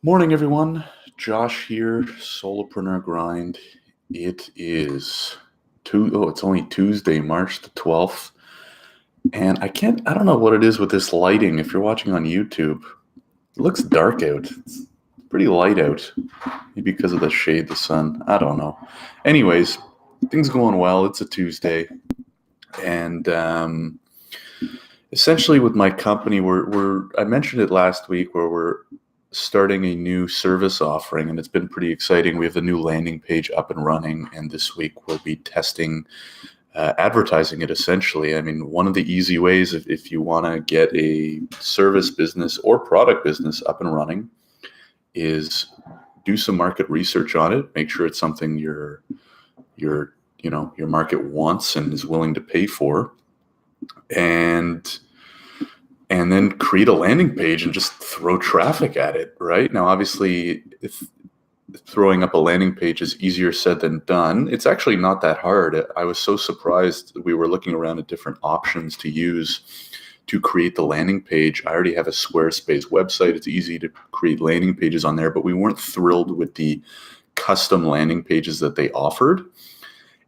Morning, everyone. Josh here, Solopreneur Grind. It is it's only Tuesday, March the 12th. And I don't know what it is with this lighting. If you're watching on YouTube, it looks dark out. It's pretty light out. Maybe because of the shade, the sun. I don't know. Anyways, things going well. It's a Tuesday. And essentially with my company, I mentioned it last week where we're starting a new service offering, and it's been pretty exciting. We have the new landing page up and running, and this week we'll be testing advertising it essentially. I mean, one of the easy ways if you want to get a service business or product business up and running is do some market research on it. Make sure it's something your market wants and is willing to pay for, and then create a landing page and just throw traffic at it, right? Now, obviously, if throwing up a landing page is easier said than done, it's actually not that hard. I was so surprised. We were looking around at different options to use to create the landing page. I already have a Squarespace website. It's easy to create landing pages on there, but we weren't thrilled with the custom landing pages that they offered.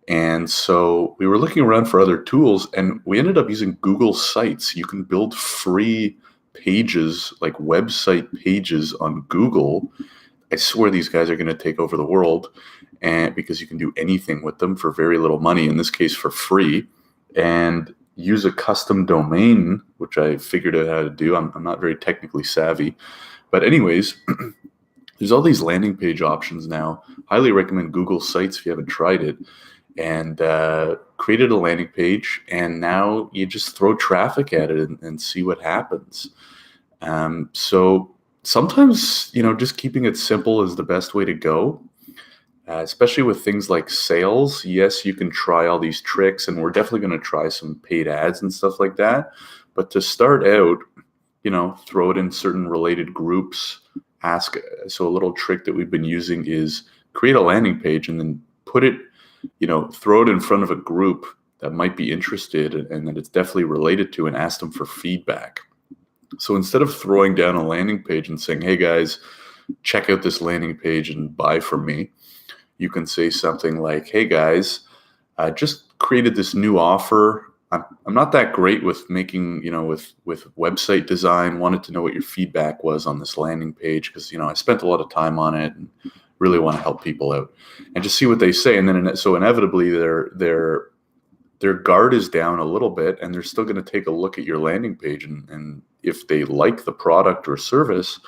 And so we were looking around for other tools, and we ended up using Google Sites. You can build free pages, like website pages on Google. I swear these guys are going to take over the world, and because you can do anything with them for very little money, in this case for free, and use a custom domain, which I figured out how to do. I'm not very technically savvy. But anyways, there's all these landing page options now. Highly recommend Google Sites if you haven't tried it. And created a landing page, and now you just throw traffic at it and see what happens. So sometimes, just keeping it simple is the best way to go, especially with things like sales. Yes, you can try all these tricks, and we're definitely going to try some paid ads and stuff like that. But to start out, throw it in certain related groups. So a little trick that we've been using is create a landing page and then put it, throw it in front of a group that might be interested and that it's definitely related to, and ask them for feedback. So instead of throwing down a landing page and saying, hey guys, check out this landing page and buy from me, you can say something like, hey guys, I just created this new offer. I'm not that great with making, with website design. Wanted to know what your feedback was on this landing page because, I spent a lot of time on it and really want to help people out, and just see what they say. And then so inevitably their guard is down a little bit, and they're still going to take a look at your landing page, and if they like the product or service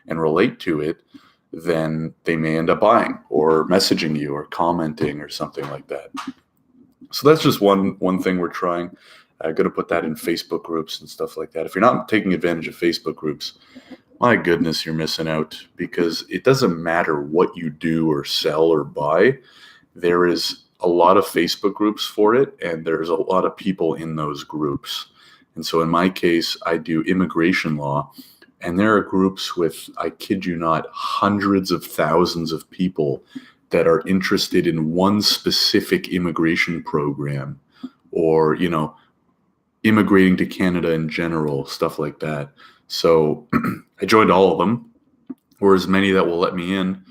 and relate to it, then they may end up buying or messaging you or commenting or something like that. So that's just one thing we're trying. I'm going to put that in Facebook groups and stuff like that. If you're not taking advantage of Facebook groups, my goodness, you're missing out, because it doesn't matter what you do or sell or buy. There is a lot of Facebook groups for it, and there's a lot of people in those groups. And so in my case, I do immigration law, and there are groups with, I kid you not, hundreds of thousands of people that are interested in one specific immigration program, or, immigrating to Canada in general, stuff like that. So I joined all of them, or as many that will let me in.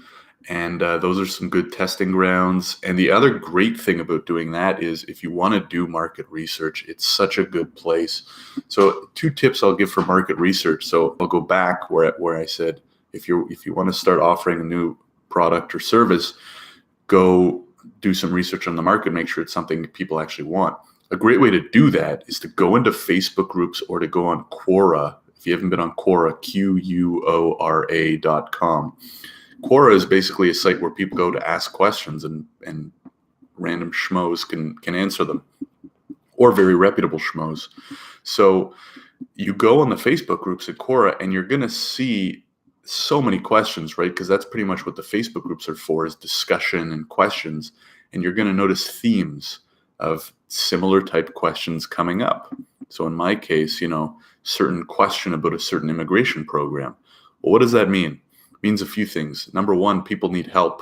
And those are some good testing grounds. And the other great thing about doing that is if you want to do market research, it's such a good place. So 2 tips I'll give for market research. So I'll go back where I said, if you want to start offering a new product or service, go do some research on the market, make sure it's something that people actually want. A great way to do that is to go into Facebook groups or to go on Quora. If you haven't been on Quora, Quora.com. Quora is basically a site where people go to ask questions, and random schmoes can answer them, or very reputable schmoes. So you go on the Facebook groups at Quora, and you're going to see so many questions, right? Because that's pretty much what the Facebook groups are for, is discussion and questions. And you're going to notice themes of similar type questions coming up. So in my case, certain question about a certain immigration program. Well, what does that mean? It means a few things. Number one, people need help,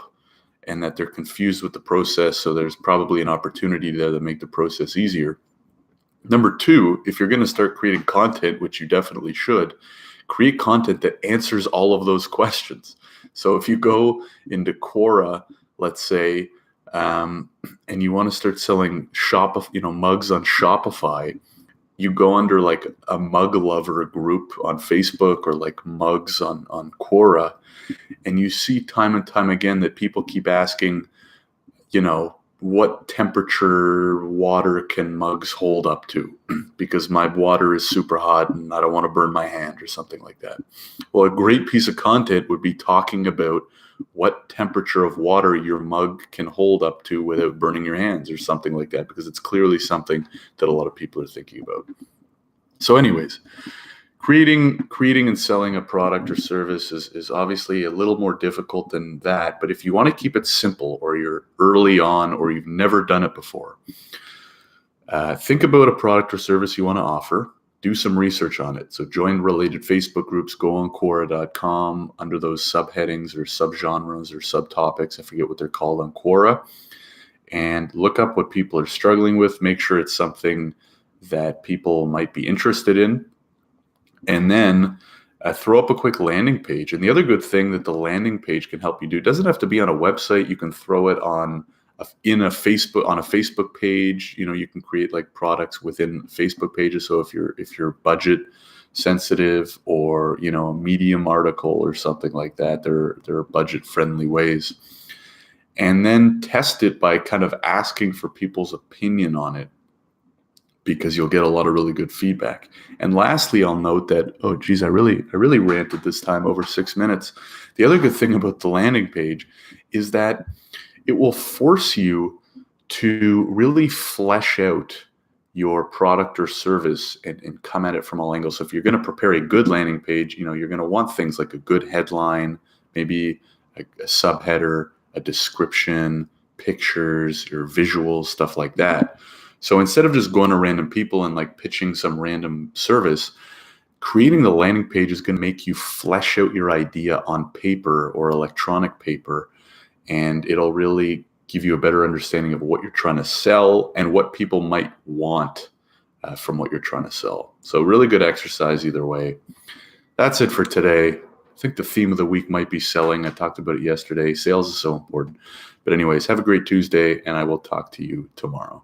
and that they're confused with the process. So there's probably an opportunity there to make the process easier. Number two, if you're going to start creating content, which you definitely should, create content that answers all of those questions. So if you go into Quora, let's say, and you want to start selling mugs on Shopify, you go under like a mug lover group on Facebook or like mugs on Quora, and you see time and time again that people keep asking, what temperature water can mugs hold up to? Because my water is super hot and I don't want to burn my hand or something like that. Well, a great piece of content would be talking about what temperature of water your mug can hold up to without burning your hands or something like that, because it's clearly something that a lot of people are thinking about. So anyways, creating and selling a product or service is obviously a little more difficult than that. But if you want to keep it simple, or you're early on, or you've never done it before, think about a product or service you want to offer. Do some research on it. So join related Facebook groups, go on Quora.com under those subheadings or subgenres or subtopics. I forget what they're called on Quora. And look up what people are struggling with. Make sure it's something that people might be interested in. And then throw up a quick landing page. And the other good thing that the landing page can help you do, doesn't have to be on a website. You can throw it on a Facebook page. You can create like products within Facebook pages. So if you're budget sensitive, or a Medium article or something like that, there are budget friendly ways. And then test it by kind of asking for people's opinion on it, because you'll get a lot of really good feedback. And lastly, I'll note that, I really ranted this time, over 6 minutes. The other good thing about the landing page is that it will force you to really flesh out your product or service and come at it from all angles. So if you're going to prepare a good landing page, you're going to want things like a good headline, maybe a subheader, a description, pictures, your visuals, stuff like that. So instead of just going to random people and like pitching some random service, creating the landing page is going to make you flesh out your idea on paper or electronic paper, and it'll really give you a better understanding of what you're trying to sell and what people might want from what you're trying to sell. So really good exercise either way. That's it for today. I think the theme of the week might be selling. I talked about it yesterday. Sales is so important. But anyways, have a great Tuesday, and I will talk to you tomorrow.